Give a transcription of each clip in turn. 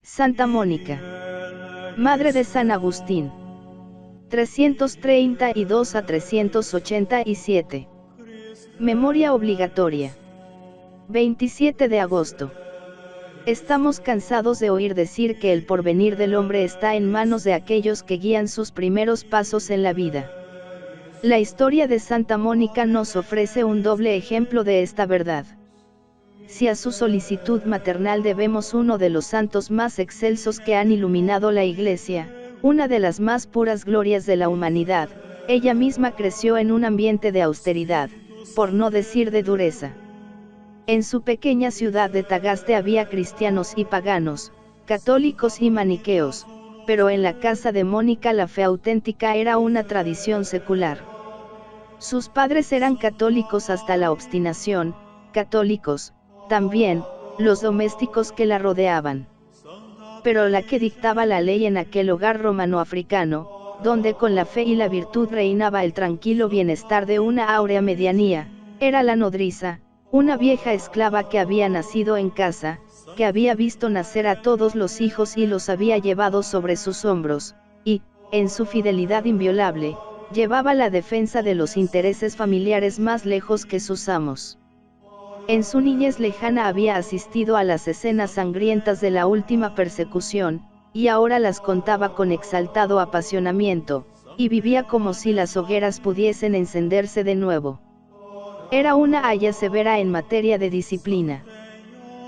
Santa Mónica, Madre de San Agustín. 332 a 387. Memoria obligatoria. 27 de agosto. Estamos cansados de oír decir que el porvenir del hombre está en manos de aquellos que guían sus primeros pasos en la vida. La historia de Santa Mónica nos ofrece un doble ejemplo de esta verdad. Si a su solicitud maternal debemos uno de los santos más excelsos que han iluminado la Iglesia, una de las más puras glorias de la humanidad, ella misma creció en un ambiente de austeridad, por no decir de dureza. En su pequeña ciudad de Tagaste había cristianos y paganos, católicos y maniqueos, pero en la casa de Mónica la fe auténtica era una tradición secular. Sus padres eran católicos hasta la obstinación, católicos, también, los domésticos que la rodeaban. Pero la que dictaba la ley en aquel hogar romano-africano, donde con la fe y la virtud reinaba el tranquilo bienestar de una áurea medianía, era la nodriza, una vieja esclava que había nacido en casa, que había visto nacer a todos los hijos y los había llevado sobre sus hombros, y, en su fidelidad inviolable, llevaba la defensa de los intereses familiares más lejos que sus amos. En su niñez lejana había asistido a las escenas sangrientas de la última persecución, y ahora las contaba con exaltado apasionamiento, y vivía como si las hogueras pudiesen encenderse de nuevo. Era una aya severa en materia de disciplina.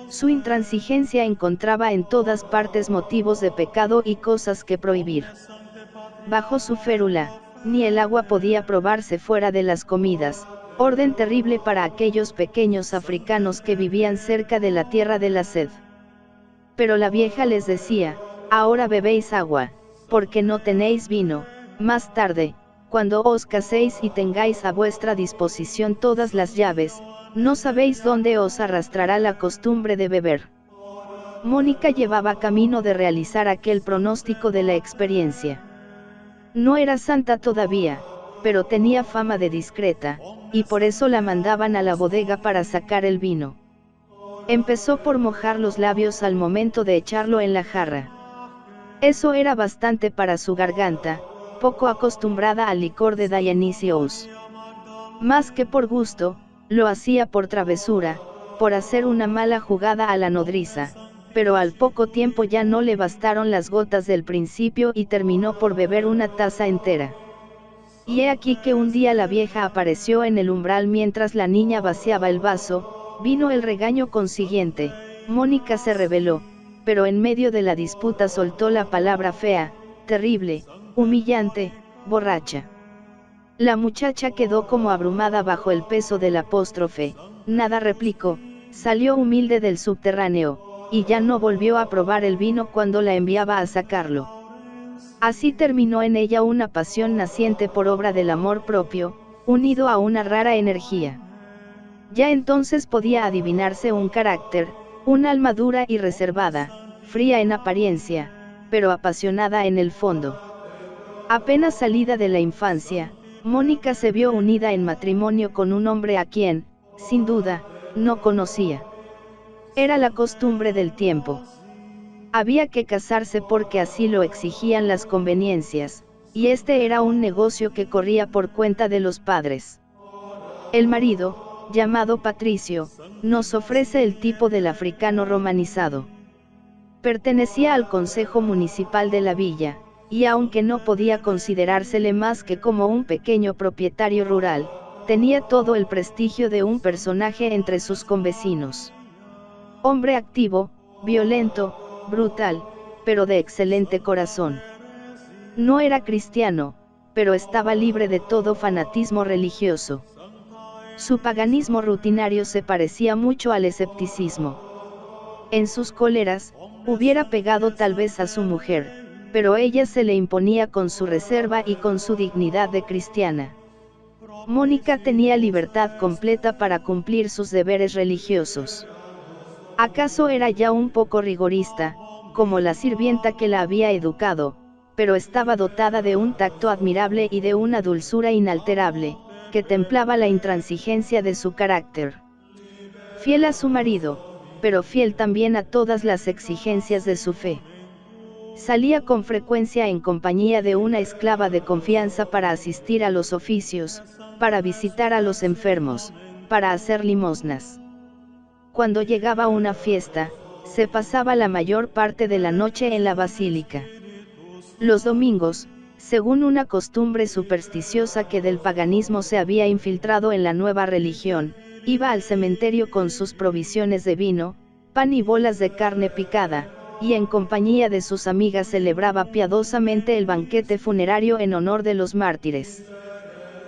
Su intransigencia encontraba en todas partes motivos de pecado y cosas que prohibir. Bajo su férula, ni el agua podía probarse fuera de las comidas, orden terrible para aquellos pequeños africanos que vivían cerca de la tierra de la sed. Pero la vieja les decía, ahora bebéis agua, porque no tenéis vino, más tarde, cuando os caséis y tengáis a vuestra disposición todas las llaves, no sabéis dónde os arrastrará la costumbre de beber. Mónica llevaba camino de realizar aquel pronóstico de la experiencia. No era santa todavía, pero tenía fama de discreta, y por eso la mandaban a la bodega para sacar el vino. Empezó por mojar los labios al momento de echarlo en la jarra. Eso era bastante para su garganta, poco acostumbrada al licor de Dionysios. Más que por gusto, lo hacía por travesura, por hacer una mala jugada a la nodriza, pero al poco tiempo ya no le bastaron las gotas del principio y terminó por beber una taza entera. Y he aquí que un día la vieja apareció en el umbral mientras la niña vaciaba el vaso, vino el regaño consiguiente, Mónica se rebeló, pero en medio de la disputa soltó la palabra fea, terrible, humillante, borracha. La muchacha quedó como abrumada bajo el peso del apóstrofe, nada replicó, salió humilde del subterráneo, y ya no volvió a probar el vino cuando la enviaba a sacarlo. Así terminó en ella una pasión naciente por obra del amor propio, unido a una rara energía. Ya entonces podía adivinarse un carácter, un alma dura y reservada, fría en apariencia, pero apasionada en el fondo. Apenas salida de la infancia, Mónica se vio unida en matrimonio con un hombre a quien, sin duda, no conocía. Era la costumbre del tiempo. Había que casarse porque así lo exigían las conveniencias, y este era un negocio que corría por cuenta de los padres. El marido, llamado Patricio, nos ofrece el tipo del africano romanizado. Pertenecía al consejo municipal de la villa, y aunque no podía considerársele más que como un pequeño propietario rural, tenía todo el prestigio de un personaje entre sus convecinos. Hombre activo, violento, brutal, pero de excelente corazón. No era cristiano, pero estaba libre de todo fanatismo religioso. Su paganismo rutinario se parecía mucho al escepticismo. En sus cóleras, hubiera pegado tal vez a su mujer, pero ella se le imponía con su reserva y con su dignidad de cristiana. Mónica tenía libertad completa para cumplir sus deberes religiosos. Acaso era ya un poco rigorista, como la sirvienta que la había educado, pero estaba dotada de un tacto admirable y de una dulzura inalterable, que templaba la intransigencia de su carácter. Fiel a su marido, pero fiel también a todas las exigencias de su fe. Salía con frecuencia en compañía de una esclava de confianza para asistir a los oficios, para visitar a los enfermos, para hacer limosnas. Cuando llegaba una fiesta, se pasaba la mayor parte de la noche en la basílica. Los domingos, según una costumbre supersticiosa que del paganismo se había infiltrado en la nueva religión, iba al cementerio con sus provisiones de vino, pan y bolas de carne picada, y en compañía de sus amigas celebraba piadosamente el banquete funerario en honor de los mártires.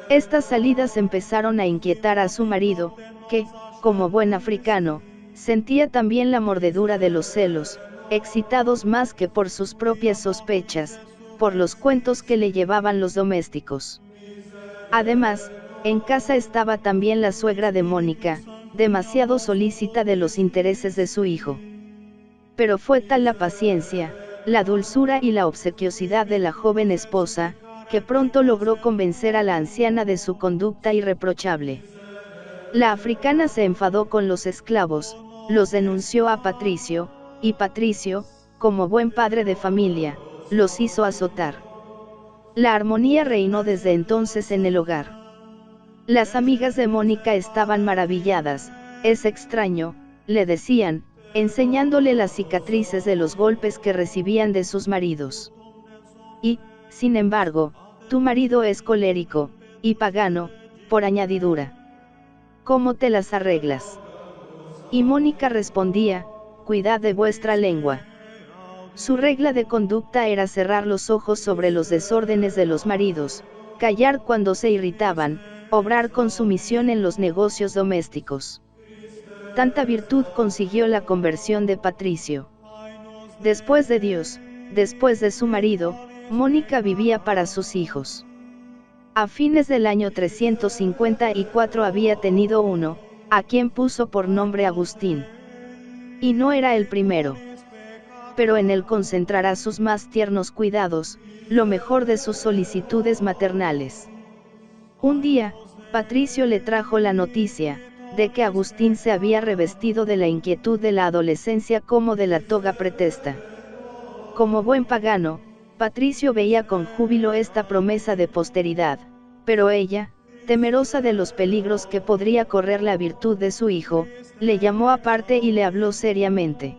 Estas salidas empezaron a inquietar a su marido, que, como buen africano, sentía también la mordedura de los celos, excitados más que por sus propias sospechas, por los cuentos que le llevaban los domésticos. Además, en casa estaba también la suegra de Mónica, demasiado solícita de los intereses de su hijo. Pero fue tal la paciencia, la dulzura y la obsequiosidad de la joven esposa, que pronto logró convencer a la anciana de su conducta irreprochable. La africana se enfadó con los esclavos, los denunció a Patricio, y Patricio, como buen padre de familia, los hizo azotar. La armonía reinó desde entonces en el hogar. Las amigas de Mónica estaban maravilladas. Es extraño, le decían, enseñándole las cicatrices de los golpes que recibían de sus maridos. Y, sin embargo, tu marido es colérico, y pagano, por añadidura. ¿Cómo te las arreglas? Y Mónica respondía, cuidad de vuestra lengua. Su regla de conducta era cerrar los ojos sobre los desórdenes de los maridos, callar cuando se irritaban, obrar con sumisión en los negocios domésticos. Tanta virtud consiguió la conversión de Patricio. Después de Dios, después de su marido, Mónica vivía para sus hijos. A fines del año 354 había tenido uno, a quien puso por nombre Agustín. Y no era el primero. Pero en él concentrará sus más tiernos cuidados, lo mejor de sus solicitudes maternales. Un día, Patricio le trajo la noticia, de que Agustín se había revestido de la inquietud de la adolescencia como de la toga pretesta. Como buen pagano, Patricio veía con júbilo esta promesa de posteridad, pero ella, temerosa de los peligros que podría correr la virtud de su hijo, le llamó aparte y le habló seriamente.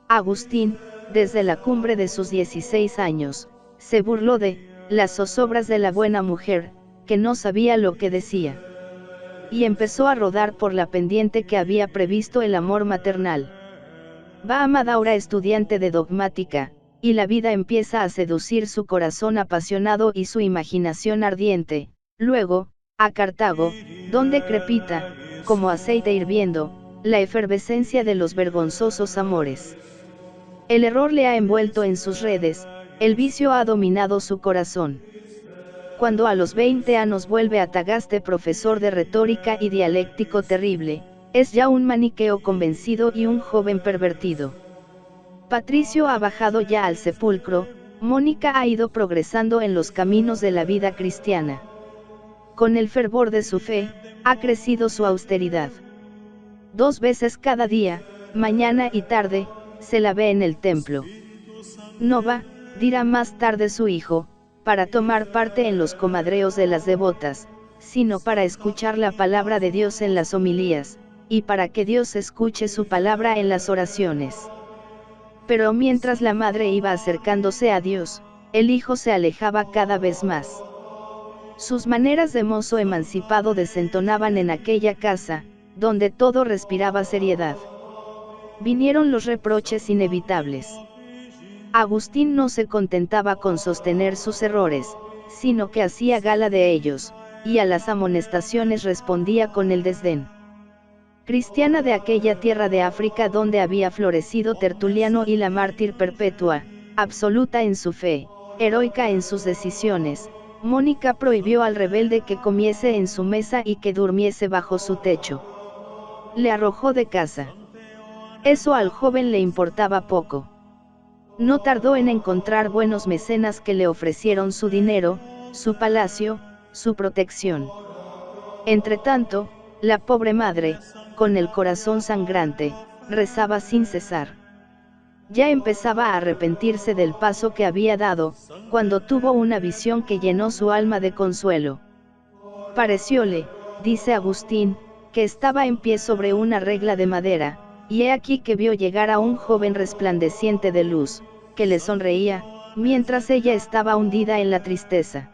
Agustín, desde la cumbre de sus 16 años, se burló de las zozobras de la buena mujer, que no sabía lo que decía. Y empezó a rodar por la pendiente que había previsto el amor maternal. Va a Madaura estudiante de dogmática, y la vida empieza a seducir su corazón apasionado y su imaginación ardiente. Luego, a Cartago, donde crepita, como aceite hirviendo, la efervescencia de los vergonzosos amores. El error le ha envuelto en sus redes, el vicio ha dominado su corazón. Cuando a los 20 años vuelve a Tagaste profesor de retórica y dialéctico terrible, es ya un maniqueo convencido y un joven pervertido. Patricio ha bajado ya al sepulcro, Mónica ha ido progresando en los caminos de la vida cristiana. Con el fervor de su fe, ha crecido su austeridad. 2 veces cada día, mañana y tarde, se la ve en el templo. No va, dirá más tarde su hijo, para tomar parte en los comadreos de las devotas, sino para escuchar la palabra de Dios en las homilías, y para que Dios escuche su palabra en las oraciones. Pero mientras la madre iba acercándose a Dios, el hijo se alejaba cada vez más. Sus maneras de mozo emancipado desentonaban en aquella casa, donde todo respiraba seriedad. Vinieron los reproches inevitables. Agustín no se contentaba con sostener sus errores, sino que hacía gala de ellos, y a las amonestaciones respondía con el desdén. Cristiana de aquella tierra de África donde había florecido Tertuliano y la mártir perpetua, absoluta en su fe, heroica en sus decisiones, Mónica prohibió al rebelde que comiese en su mesa y que durmiese bajo su techo. Le arrojó de casa. Eso al joven le importaba poco. No tardó en encontrar buenos mecenas que le ofrecieron su dinero, su palacio, su protección. Entretanto, la pobre madre, con el corazón sangrante, rezaba sin cesar. Ya empezaba a arrepentirse del paso que había dado, cuando tuvo una visión que llenó su alma de consuelo. Parecióle, dice Agustín, que estaba en pie sobre una regla de madera, y he aquí que vio llegar a un joven resplandeciente de luz, que le sonreía, mientras ella estaba hundida en la tristeza.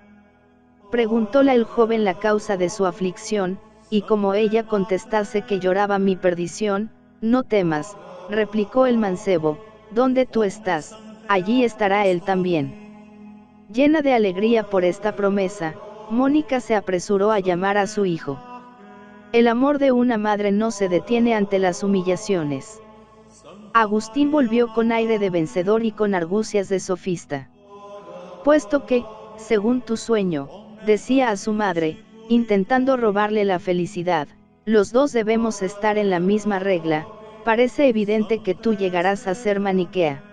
Preguntóla el joven la causa de su aflicción, y como ella contestase que lloraba mi perdición, no temas, replicó el mancebo, donde tú estás, allí estará él también. Llena de alegría por esta promesa, Mónica se apresuró a llamar a su hijo. El amor de una madre no se detiene ante las humillaciones. Agustín volvió con aire de vencedor y con argucias de sofista. Puesto que, según tu sueño, decía a su madre, intentando robarle la felicidad, los dos debemos estar en la misma regla, parece evidente que tú llegarás a ser maniquea.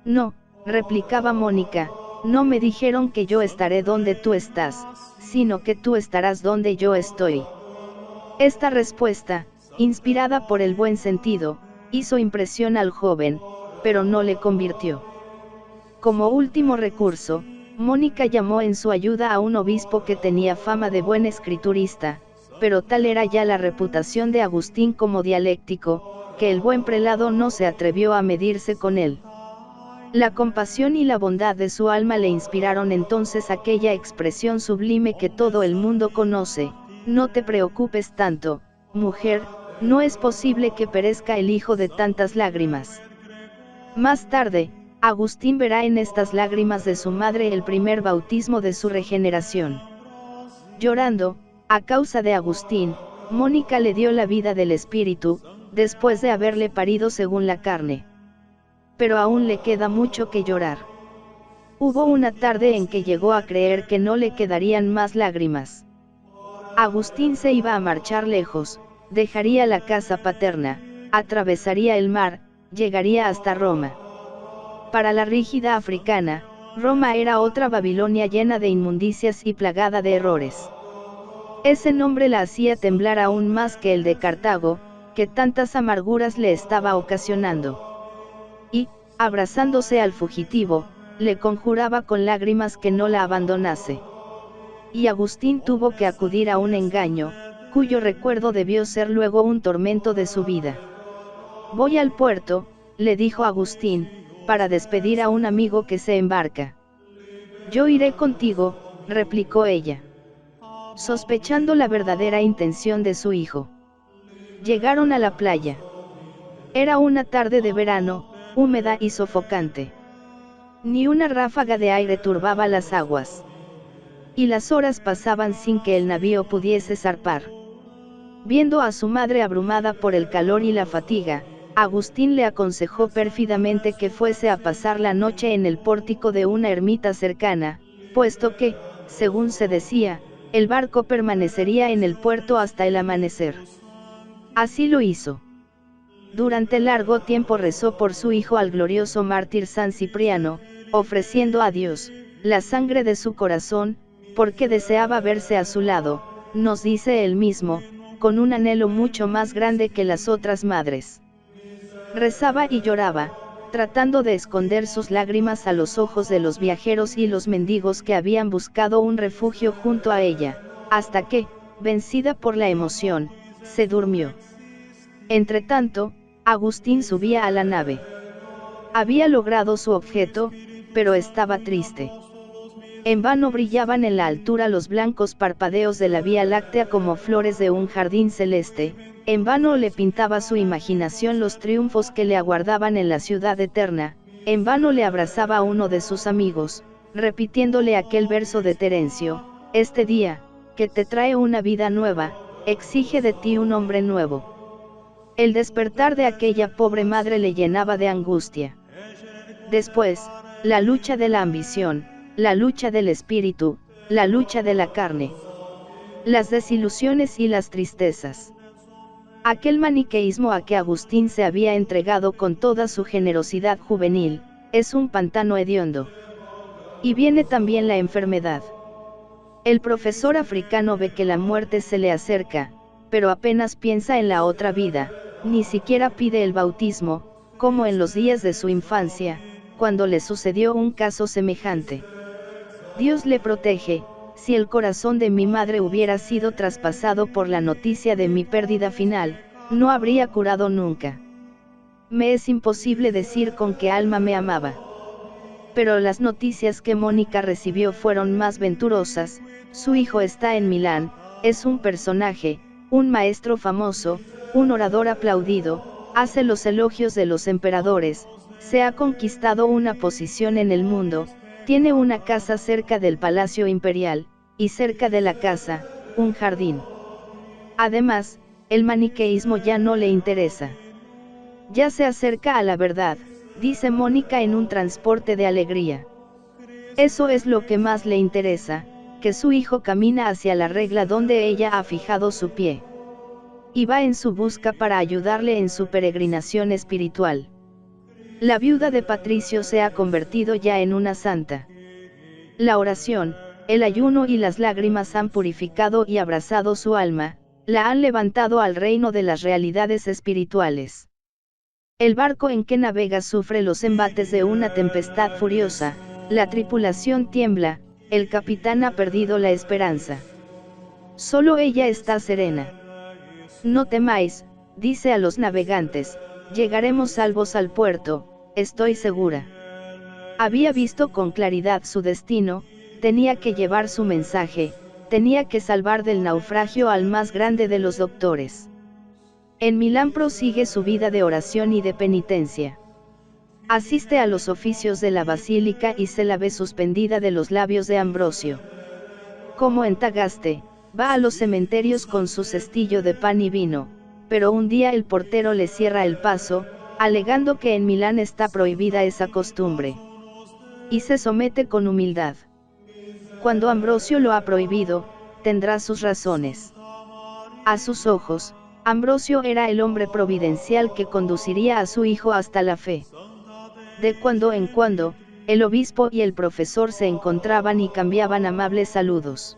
No, replicaba Mónica, no me dijeron que yo estaré donde tú estás, sino que tú estarás donde yo estoy. Esta respuesta, inspirada por el buen sentido, hizo impresión al joven, pero no le convirtió. Como último recurso, Mónica llamó en su ayuda a un obispo que tenía fama de buen escriturista, pero tal era ya la reputación de Agustín como dialéctico, que el buen prelado no se atrevió a medirse con él. La compasión y la bondad de su alma le inspiraron entonces aquella expresión sublime que todo el mundo conoce: no te preocupes tanto, mujer, no es posible que perezca el hijo de tantas lágrimas. Más tarde, Agustín verá en estas lágrimas de su madre el primer bautismo de su regeneración. Llorando, a causa de Agustín, Mónica le dio la vida del espíritu, después de haberle parido según la carne. Pero aún le queda mucho que llorar. Hubo una tarde en que llegó a creer que no le quedarían más lágrimas. Agustín se iba a marchar lejos, dejaría la casa paterna, atravesaría el mar, llegaría hasta Roma. Para la rígida africana, Roma era otra Babilonia llena de inmundicias y plagada de errores. Ese nombre la hacía temblar aún más que el de Cartago, que tantas amarguras le estaba ocasionando. Y, abrazándose al fugitivo, le conjuraba con lágrimas que no la abandonase. Y Agustín tuvo que acudir a un engaño, cuyo recuerdo debió ser luego un tormento de su vida. Voy al puerto, le dijo Agustín, para despedir a un amigo que se embarca. Yo iré contigo, replicó ella, sospechando la verdadera intención de su hijo. Llegaron a la playa. Era una tarde de verano, húmeda y sofocante. Ni una ráfaga de aire turbaba las aguas. Y las horas pasaban sin que el navío pudiese zarpar. Viendo a su madre abrumada por el calor y la fatiga, Agustín le aconsejó pérfidamente que fuese a pasar la noche en el pórtico de una ermita cercana, puesto que, según se decía, el barco permanecería en el puerto hasta el amanecer. Así lo hizo. Durante largo tiempo rezó por su hijo al glorioso mártir San Cipriano, ofreciendo a Dios la sangre de su corazón, porque deseaba verse a su lado, nos dice él mismo, con un anhelo mucho más grande que las otras madres. Rezaba y lloraba, tratando de esconder sus lágrimas a los ojos de los viajeros y los mendigos que habían buscado un refugio junto a ella, hasta que, vencida por la emoción, se durmió. Entretanto, Agustín subía a la nave. Había logrado su objeto, pero estaba triste. En vano brillaban en la altura los blancos parpadeos de la Vía Láctea como flores de un jardín celeste, en vano le pintaba su imaginación los triunfos que le aguardaban en la ciudad eterna, en vano le abrazaba a uno de sus amigos, repitiéndole aquel verso de Terencio: este día, que te trae una vida nueva, exige de ti un hombre nuevo. El despertar de aquella pobre madre le llenaba de angustia. Después, la lucha de la ambición, la lucha del espíritu, la lucha de la carne, las desilusiones y las tristezas. Aquel maniqueísmo a que Agustín se había entregado con toda su generosidad juvenil, es un pantano hediondo. Y viene también la enfermedad. El profesor africano ve que la muerte se le acerca, pero apenas piensa en la otra vida, ni siquiera pide el bautismo, como en los días de su infancia, cuando le sucedió un caso semejante. Dios le protege. Si el corazón de mi madre hubiera sido traspasado por la noticia de mi pérdida final, no habría curado nunca. Me es imposible decir con qué alma me amaba. Pero las noticias que Mónica recibió fueron más venturosas. Su hijo está en Milán, es un personaje, un maestro famoso, un orador aplaudido, hace los elogios de los emperadores, se ha conquistado una posición en el mundo, tiene una casa cerca del Palacio Imperial, y cerca de la casa, un jardín. Además, el maniqueísmo ya no le interesa. Ya se acerca a la verdad, dice Mónica en un transporte de alegría. Eso es lo que más le interesa, que su hijo camina hacia la regla donde ella ha fijado su pie. Y va en su busca para ayudarle en su peregrinación espiritual. La viuda de Patricio se ha convertido ya en una santa. La oración, el ayuno y las lágrimas han purificado y abrazado su alma, la han levantado al reino de las realidades espirituales. El barco en que navega sufre los embates de una tempestad furiosa, la tripulación tiembla, el capitán ha perdido la esperanza. Solo ella está serena. No temáis, dice a los navegantes, llegaremos salvos al puerto, estoy segura. Había visto con claridad su destino, tenía que llevar su mensaje, tenía que salvar del naufragio al más grande de los doctores. En Milán prosigue su vida de oración y de penitencia. Asiste a los oficios de la basílica y se la ve suspendida de los labios de Ambrosio. Como en Tagaste, va a los cementerios con su cestillo de pan y vino, pero un día el portero le cierra el paso, alegando que en Milán está prohibida esa costumbre. Y se somete con humildad. Cuando Ambrosio lo ha prohibido, tendrá sus razones. A sus ojos, Ambrosio era el hombre providencial que conduciría a su hijo hasta la fe. De cuando en cuando, el obispo y el profesor se encontraban y cambiaban amables saludos.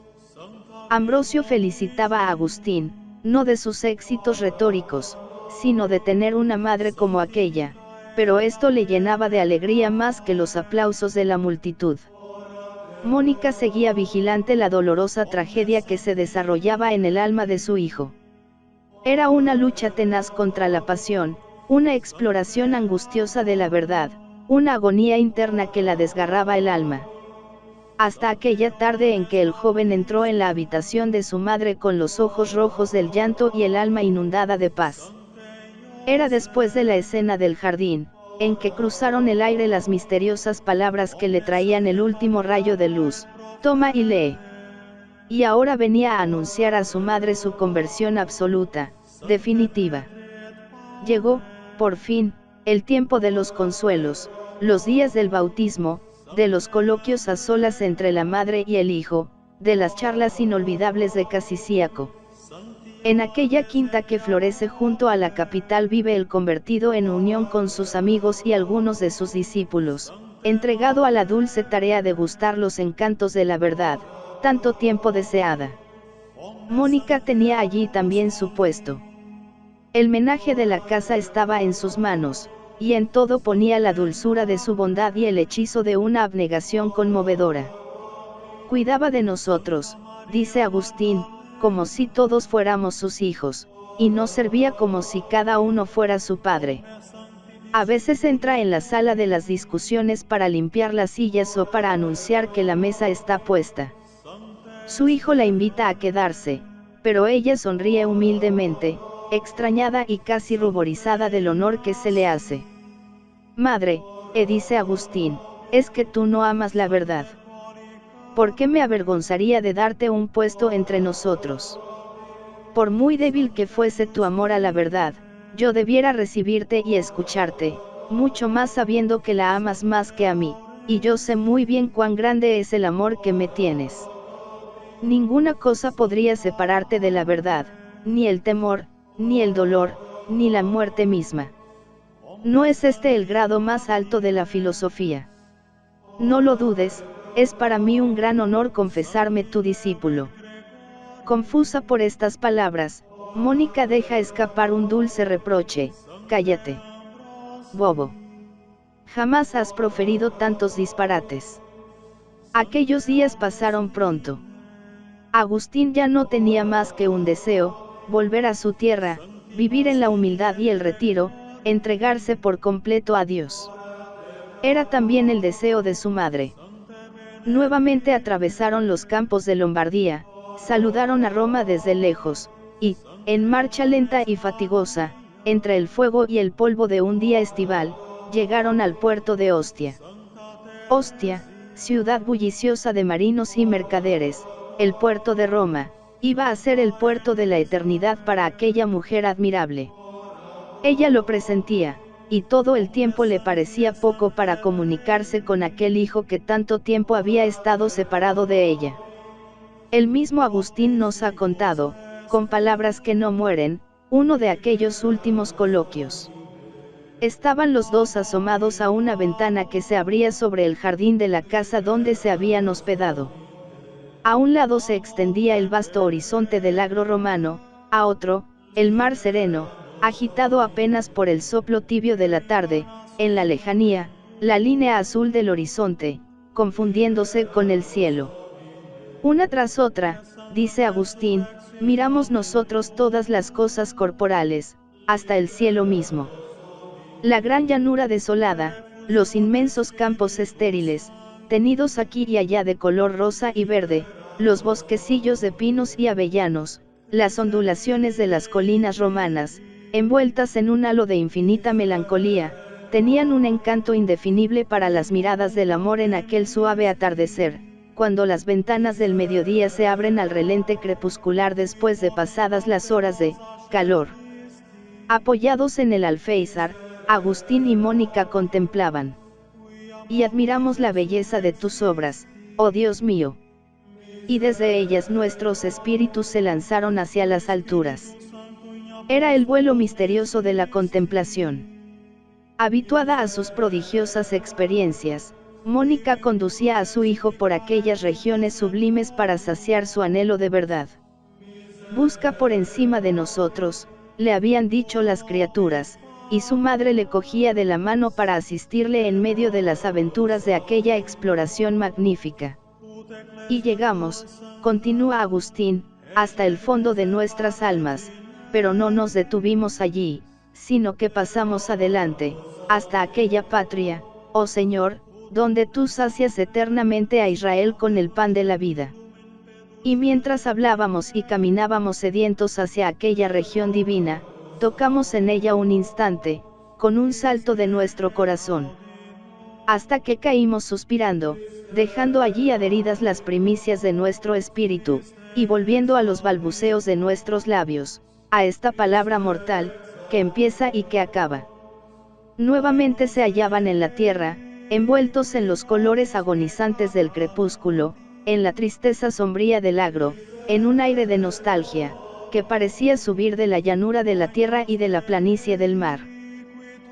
Ambrosio felicitaba a Agustín, no de sus éxitos retóricos, sino de tener una madre como aquella, pero esto le llenaba de alegría más que los aplausos de la multitud. Mónica seguía vigilante la dolorosa tragedia que se desarrollaba en el alma de su hijo. Era una lucha tenaz contra la pasión, una exploración angustiosa de la verdad, una agonía interna que la desgarraba el alma. Hasta aquella tarde en que el joven entró en la habitación de su madre con los ojos rojos del llanto y el alma inundada de paz. Era después de la escena del jardín, en que cruzaron el aire las misteriosas palabras que le traían el último rayo de luz, toma y lee. Y ahora venía a anunciar a su madre su conversión absoluta, definitiva. Llegó, por fin, el tiempo de los consuelos, los días del bautismo, de los coloquios a solas entre la madre y el hijo, de las charlas inolvidables de Casiciaco. En aquella quinta que florece junto a la capital vive el convertido en unión con sus amigos y algunos de sus discípulos, entregado a la dulce tarea de gustar los encantos de la verdad, tanto tiempo deseada. Mónica tenía allí también su puesto. El menaje de la casa estaba en sus manos, y en todo ponía la dulzura de su bondad y el hechizo de una abnegación conmovedora. Cuidaba de nosotros, dice Agustín, como si todos fuéramos sus hijos, y nos servía como si cada uno fuera su padre. A veces entra en la sala de las discusiones para limpiar las sillas o para anunciar que la mesa está puesta. Su hijo la invita a quedarse, pero ella sonríe humildemente, extrañada y casi ruborizada del honor que se le hace. Madre, dice Agustín, es que tú no amas la verdad. ¿Por qué me avergonzaría de darte un puesto entre nosotros? Por muy débil que fuese tu amor a la verdad, yo debiera recibirte y escucharte, mucho más sabiendo que la amas más que a mí, y yo sé muy bien cuán grande es el amor que me tienes. Ninguna cosa podría separarte de la verdad, ni el temor, ni el dolor, ni la muerte misma. ¿No es este el grado más alto de la filosofía? No lo dudes, es para mí un gran honor confesarme tu discípulo. Confusa por estas palabras, Mónica deja escapar un dulce reproche: cállate, bobo. Jamás has proferido tantos disparates. Aquellos días pasaron pronto. Agustín ya no tenía más que un deseo: volver a su tierra, vivir en la humildad y el retiro, entregarse por completo a Dios. Era también el deseo de su madre. Nuevamente atravesaron los campos de Lombardía, saludaron a Roma desde lejos, y, en marcha lenta y fatigosa, entre el fuego y el polvo de un día estival, llegaron al puerto de Ostia. Ostia, ciudad bulliciosa de marinos y mercaderes, el puerto de Roma, iba a ser el puerto de la eternidad para aquella mujer admirable. Ella lo presentía, y todo el tiempo le parecía poco para comunicarse con aquel hijo que tanto tiempo había estado separado de ella. El mismo Agustín nos ha contado, con palabras que no mueren, uno de aquellos últimos coloquios. Estaban los dos asomados a una ventana que se abría sobre el jardín de la casa donde se habían hospedado. A un lado se extendía el vasto horizonte del agro romano, a otro, el mar sereno, agitado apenas por el soplo tibio de la tarde. En la lejanía, la línea azul del horizonte, confundiéndose con el cielo. Una tras otra, dice Agustín, miramos nosotros todas las cosas corporales, hasta el cielo mismo. La gran llanura desolada, los inmensos campos estériles, tenidos aquí y allá de color rosa y verde, los bosquecillos de pinos y avellanos, las ondulaciones de las colinas romanas, envueltas en un halo de infinita melancolía, tenían un encanto indefinible para las miradas del amor en aquel suave atardecer, cuando las ventanas del mediodía se abren al relente crepuscular después de pasadas las horas de calor. Apoyados en el alféizar, Agustín y Mónica contemplaban. Y admiramos la belleza de tus obras, oh Dios mío. Y desde ellas nuestros espíritus se lanzaron hacia las alturas. Era el vuelo misterioso de la contemplación. Habituada a sus prodigiosas experiencias, Mónica conducía a su hijo por aquellas regiones sublimes para saciar su anhelo de verdad. Busca por encima de nosotros, le habían dicho las criaturas, y su madre le cogía de la mano para asistirle en medio de las aventuras de aquella exploración magnífica. Y llegamos, continúa Agustín, hasta el fondo de nuestras almas, pero no nos detuvimos allí, sino que pasamos adelante, hasta aquella patria, oh Señor, donde tú sacias eternamente a Israel con el pan de la vida. Y mientras hablábamos y caminábamos sedientos hacia aquella región divina, tocamos en ella un instante, con un salto de nuestro corazón. Hasta que caímos suspirando, dejando allí adheridas las primicias de nuestro espíritu, y volviendo a los balbuceos de nuestros labios, a esta palabra mortal, que empieza y que acaba. Nuevamente se hallaban en la tierra, envueltos en los colores agonizantes del crepúsculo, en la tristeza sombría del agro, en un aire de nostalgia, que parecía subir de la llanura de la tierra y de la planicie del mar.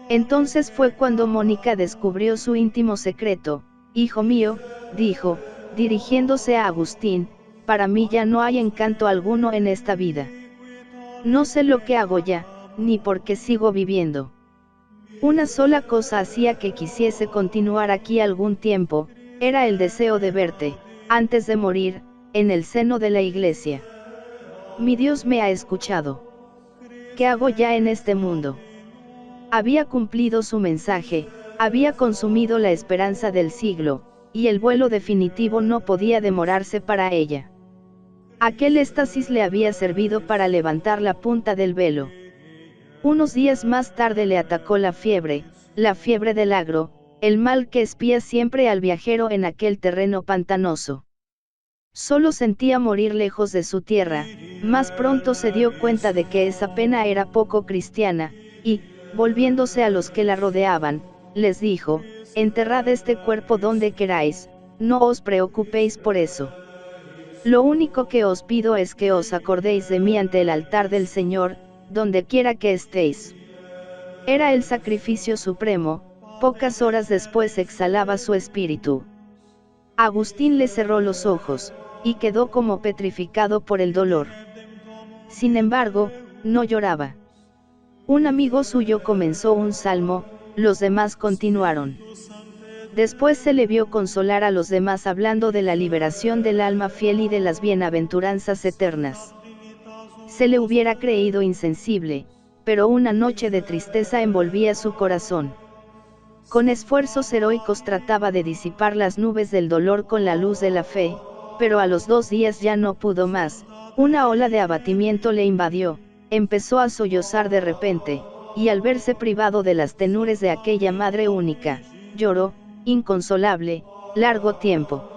Entonces fue cuando Mónica descubrió su íntimo secreto. Hijo mío, dijo, dirigiéndose a Agustín, para mí ya no hay encanto alguno en esta vida. No sé lo que hago ya, ni por qué sigo viviendo. Una sola cosa hacía que quisiese continuar aquí algún tiempo, era el deseo de verte, antes de morir, en el seno de la iglesia. Mi Dios me ha escuchado. ¿Qué hago ya en este mundo? Había cumplido su mensaje, había consumido la esperanza del siglo, y el vuelo definitivo no podía demorarse para ella. Aquel éxtasis le había servido para levantar la punta del velo. Unos días más tarde le atacó la fiebre del agro, el mal que espía siempre al viajero en aquel terreno pantanoso. Solo sentía morir lejos de su tierra, más pronto se dio cuenta de que esa pena era poco cristiana, y, volviéndose a los que la rodeaban, les dijo, enterrad este cuerpo donde queráis, no os preocupéis por eso. Lo único que os pido es que os acordéis de mí ante el altar del Señor, donde quiera que estéis. Era el sacrificio supremo, pocas horas después exhalaba su espíritu. Agustín le cerró los ojos, y quedó como petrificado por el dolor. Sin embargo, no lloraba. Un amigo suyo comenzó un salmo, los demás continuaron. Después se le vio consolar a los demás hablando de la liberación del alma fiel y de las bienaventuranzas eternas. Se le hubiera creído insensible, pero una noche de tristeza envolvía su corazón. Con esfuerzos heroicos trataba de disipar las nubes del dolor con la luz de la fe, pero a los 2 días ya no pudo más, una ola de abatimiento le invadió, empezó a sollozar de repente, y al verse privado de las tenures de aquella madre única, lloró, inconsolable, largo tiempo.